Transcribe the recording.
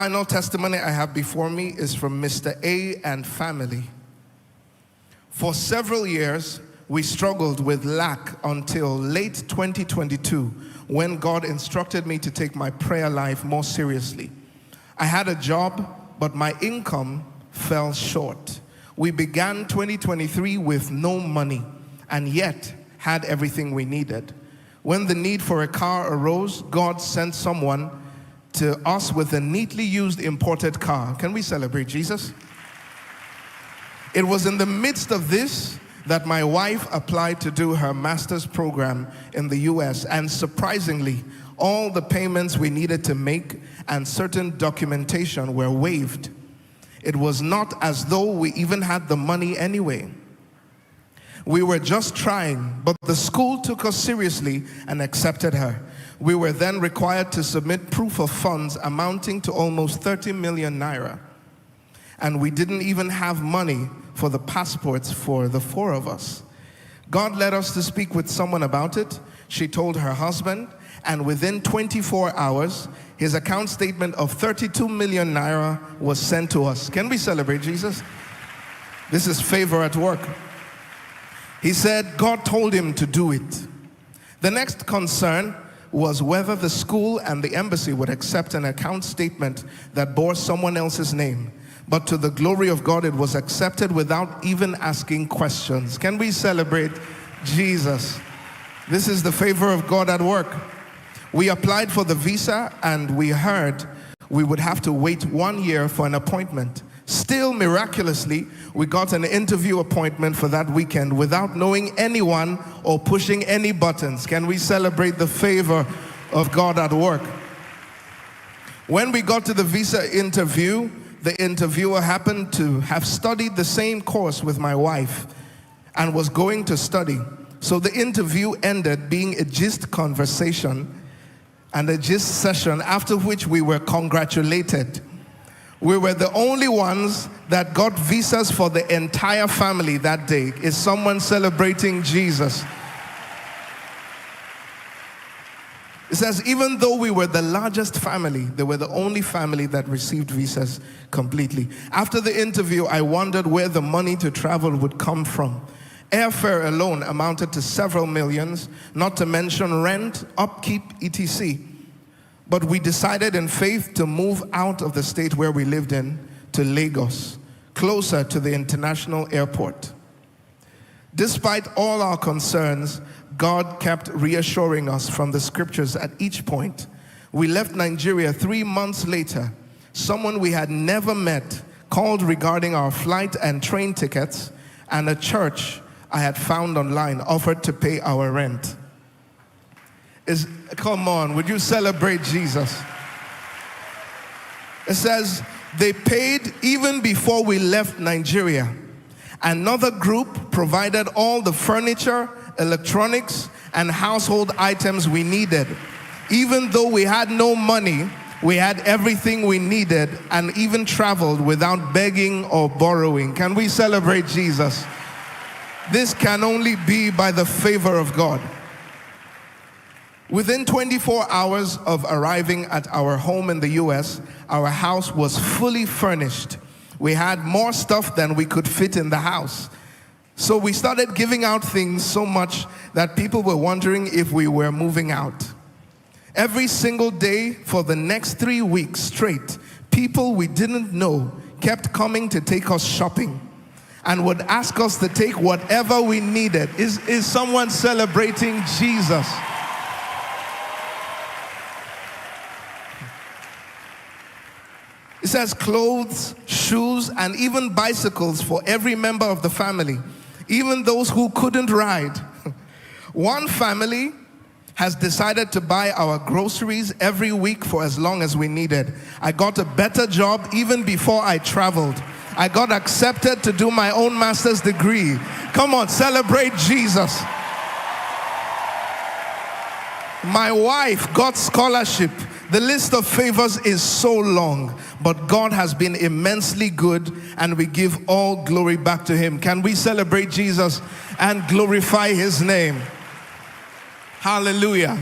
Final testimony I have before me is from Mr. A and family. For several years, we struggled with lack until late 2022, when God instructed me to take my prayer life more seriously. I had a job, but my income fell short. We began 2023 with no money, and yet had everything we needed. When the need for a car arose, God sent someone to us with a neatly used imported car. Can we celebrate Jesus? It was in the midst of this that my wife applied to do her master's program in the US, and surprisingly, all the payments we needed to make and certain documentation were waived. It was not as though we even had the money anyway. We were just trying, but the school took us seriously and accepted her. We were then required to submit proof of funds amounting to almost 30 million naira. And we didn't even have money for the passports for the four of us. God led us to speak with someone about it. She told her husband, and within 24 hours, his account statement of 32 million naira was sent to us. Can we celebrate Jesus? This is favor at work. He said God told him to do it. The next concern was whether the school and the embassy would accept an account statement that bore someone else's name. But to the glory of God, it was accepted without even asking questions. Can we celebrate Jesus? This is the favor of God at work. We applied for the visa, and we heard we would have to wait 1 year for an appointment. Still, miraculously, we got an interview appointment for that weekend without knowing anyone or pushing any buttons. Can we celebrate the favor of God at work? When we got to the visa interview, the interviewer happened to have studied the same course with my wife and was going to study. So the interview ended being a gist conversation and a gist session, after which we were congratulated. We were the only ones that got visas for the entire family that day. Is someone celebrating Jesus? It says, even though we were the largest family, they were the only family that received visas completely. After the interview, I wondered where the money to travel would come from. Airfare alone amounted to several millions, not to mention rent, upkeep, etc. But we decided in faith to move out of the state where we lived in to Lagos, closer to the international airport. Despite all our concerns, God kept reassuring us from the scriptures at each point. We left Nigeria 3 months later. Someone we had never met called regarding our flight and train tickets, and a church I had found online offered to pay our rent. Come on, would you celebrate Jesus? It says they paid even before we left Nigeria. Another group provided all the furniture, electronics, and household items we needed. Even though we had no money, we had everything we needed and even traveled without begging or borrowing. Can we celebrate Jesus? This can only be by the favor of God. Within 24 hours of arriving at our home in the US, our house was fully furnished. We had more stuff than we could fit in the house. So we started giving out things so much that people were wondering if we were moving out. Every single day for the next 3 weeks straight, people we didn't know kept coming to take us shopping and would ask us to take whatever we needed. Is someone celebrating Jesus? It says clothes, shoes, and even bicycles for every member of the family, even those who couldn't ride. One family has decided to buy our groceries every week for as long as we needed. I got a better job even before I traveled. I got accepted to do my own master's degree. Come on, celebrate Jesus. My wife got scholarship. The list of favors is so long, but God has been immensely good, and we give all glory back to him. Can we celebrate Jesus and glorify his name? Hallelujah.